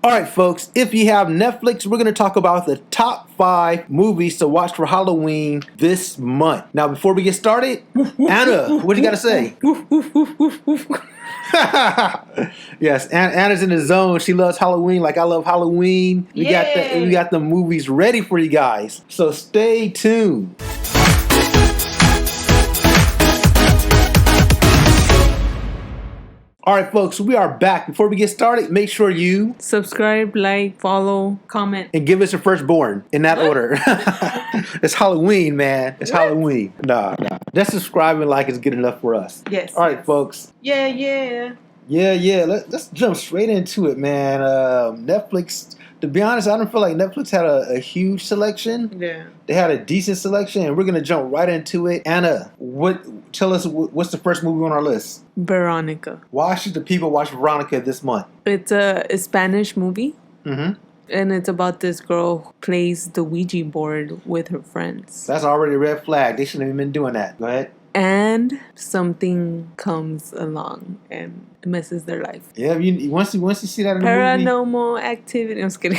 Alright folks, if you have Netflix, we're going to talk about the top 5 movies to watch for Halloween this month. Now before we get started, Anna, what do you got to say? Yes, Anna's in the zone. She loves Halloween like I love Halloween. We got the movies ready for you guys. So stay tuned. Alright folks, we are back. Before we get started, make sure you subscribe, like, follow, comment, and give us your firstborn in that order. It's Halloween, man. It's Halloween. Nah. Just subscribe and like is good enough for us. Yes. Alright folks. Yeah. Let's jump straight into it, man. Netflix, to be honest, I don't feel like Netflix had a huge selection. Yeah. They had a decent selection, and we're going to jump right into it. Anna, tell us what's the first movie on our list? Veronica. Why should the people watch Veronica this month? It's a Spanish movie. Mm-hmm. And it's about this girl who plays the Ouija board with her friends. That's already a red flag. They shouldn't have even been doing that. Go ahead. And something comes along and messes their life. Yeah, once you see that in the movie, paranormal activity. I'm just kidding.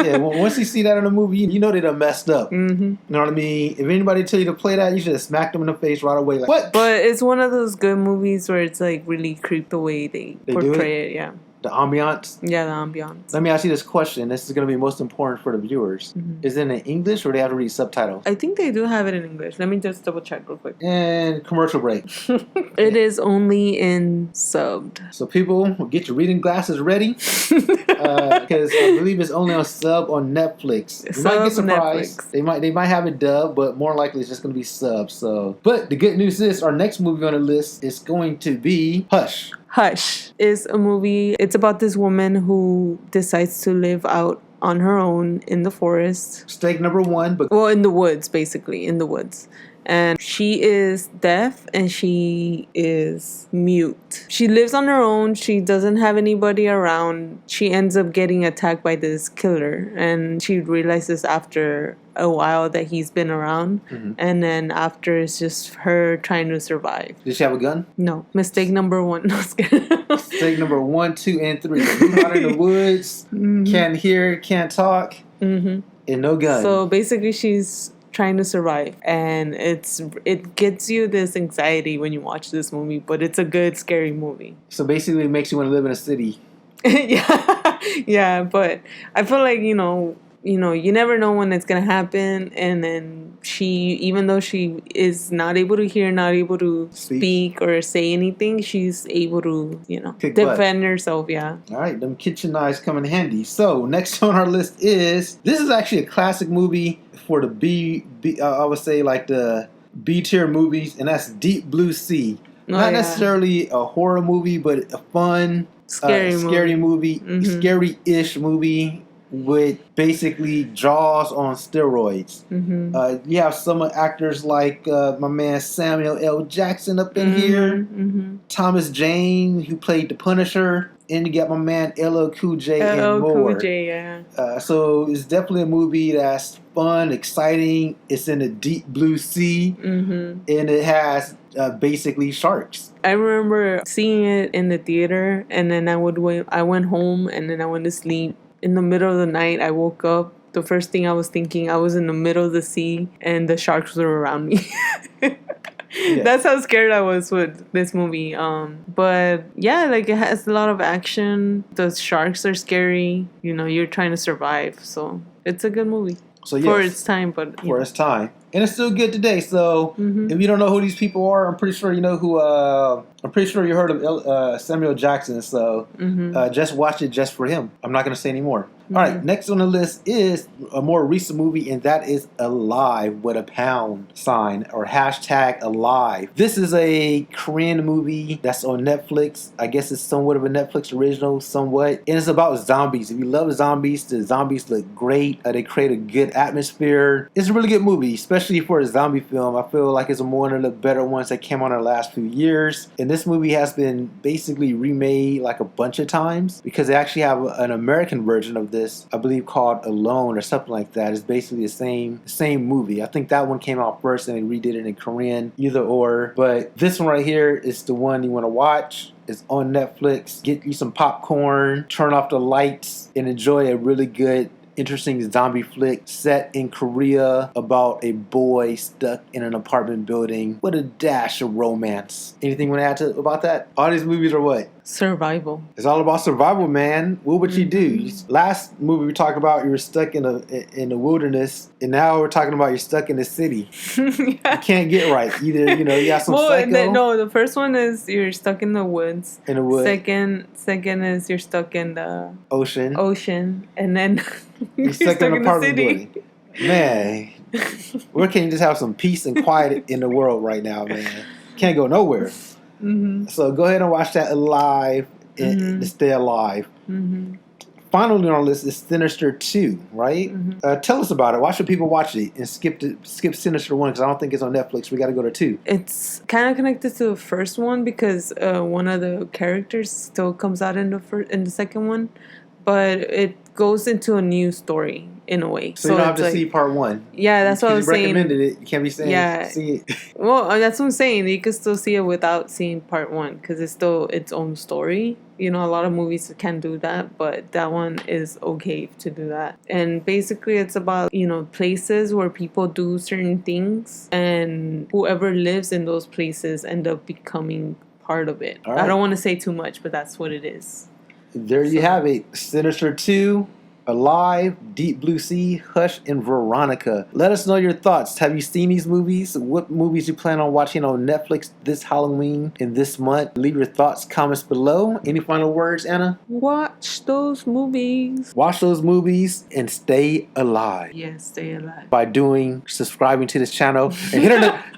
Yeah, once you see that in the movie, you know they done messed up. Mm-hmm. You know what I mean? If anybody tell you to play that, you should have smacked them in the face right away. Like, what? But it's one of those good movies where it's like really creep the way they portray it. Yeah. The ambiance? Yeah, the ambiance. Let me ask you this question. This is going to be most important for the viewers. Mm-hmm. Is it in English or do they have to read subtitles? I think they do have it in English. Let me just double check real quick. And commercial break. It is only in subbed. So people, get your reading glasses ready. Because I believe it's only on sub on Netflix. You might get surprised. Netflix. They might have it dubbed, but more likely it's just going to be sub. So, but the good news is our next movie on the list is going to be Hush. Hush is a movie. It's about this woman who decides to live out on her own in the forest. Stake number 1. In the woods, basically, in the woods. And she is deaf and she is mute. She lives on her own. She doesn't have anybody around. She ends up getting attacked by this killer. And she realizes after a while that he's been around. Mm-hmm. And then after, it's just her trying to survive. Did she have a gun? No. Mistake number 1. Mistake number 1, 2, and 3. Move out in the woods. Mm-hmm. Can't hear, can't talk. Mm-hmm. And no gun. So basically she's trying to survive, and it gets you this anxiety when you watch this movie, but it's a good scary movie. So basically it makes you want to live in a city. yeah, but I feel like you never know when it's gonna happen, and then even though she is not able to hear, not able to speak or say anything, she's able to defend herself. Yeah. All right, them kitchen knives come in handy. So next on our list this is actually a classic movie for the I would say like the B tier movies, and that's Deep Blue Sea. Not necessarily a horror movie, but a fun, scary movie, mm-hmm. Scary-ish movie with basically Jaws on steroids. Mm-hmm. You have some actors like my man Samuel L. Jackson up in here, mm-hmm. Thomas Jane, who played the Punisher, and you got my man LL Cool J and more. Cool J, yeah. So it's definitely a movie that's fun, exciting. It's in the deep blue sea, mm-hmm. and it has basically sharks. I remember seeing it in the theater, and then I went home, and then I went to sleep. In the middle of the night, I woke up. The first thing I was thinking, I was in the middle of the sea, and the sharks were around me. Yeah. That's how scared I was with this movie. But yeah, like it has a lot of action. The sharks are scary. You're trying to survive. So it's a good movie. So yes, for its time, for its time, and it's still good today. So mm-hmm. if you don't know who these people are, I'm pretty sure you know who. I'm pretty sure you heard of Samuel Jackson. So mm-hmm. Just watch it just for him. I'm not going to say any more. Mm-hmm. All right, next on the list is a more recent movie, and that is Alive with a pound sign or hashtag Alive. This is a Korean movie that's on Netflix. I guess it's somewhat of a Netflix original, somewhat. And it's about zombies. If you love zombies, the zombies look great. They create a good atmosphere. It's a really good movie, especially especially for a zombie film. I feel like it's one of the better ones that came out in the last few years. And this movie has been basically remade like a bunch of times because they actually have an American version of this, I believe called Alone or something like that. It's basically the same movie. I think that one came out first and they redid it in Korean, either or. But this one right here is the one you want to watch. It's on Netflix. Get you some popcorn, turn off the lights, and enjoy a really good, interesting zombie flick set in Korea about a boy stuck in an apartment building with a dash of romance. Anything you want to add about that? All these movies are what? Survival. It's all about survival, man. What would you do? Last movie we talked about, you were stuck in the wilderness, and now we're talking about you're stuck in the city. You can't get right. Either you got some psycho. No, the first one is you're stuck in the woods. In the woods. Second is you're stuck in the ocean, and then you're stuck in an apartment building. Man, where can you just have some peace and quiet in the world right now, man? Can't go nowhere. So go ahead and watch that Alive and stay alive. Finally on our list is Sinister 2, right? Tell us about it. Why should people watch it and skip Sinister 1? Because I don't think it's on Netflix. We got to go to 2. It's kind of connected to the first one because one of the characters still comes out in the second one, but it goes into a new story in a way. So you don't have to see part 1. Yeah, that's what I was saying. You recommended it. You can't be saying see it. Well, that's what I'm saying. You can still see it without seeing part 1 because it's still its own story. A lot of movies can do that, but that one is okay to do that. And basically it's about, places where people do certain things and whoever lives in those places end up becoming part of it. Right. I don't want to say too much, but that's what it is. There you have it. Sinister 2, Alive, Deep Blue Sea, Hush, and Veronica. Let us know your thoughts. Have you seen these movies? What movies you plan on watching on Netflix this Halloween and this month? Leave your thoughts, comments below. Any final words, Anna? Watch those movies. Watch those movies and stay alive. Yes, stay alive. By subscribing to this channel and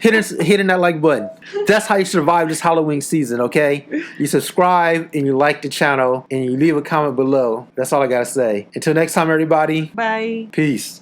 hitting that like button. That's how you survive this Halloween season, okay? You subscribe and you like the channel and you leave a comment below. That's all I gotta say. Until next time, everybody. Bye. Peace.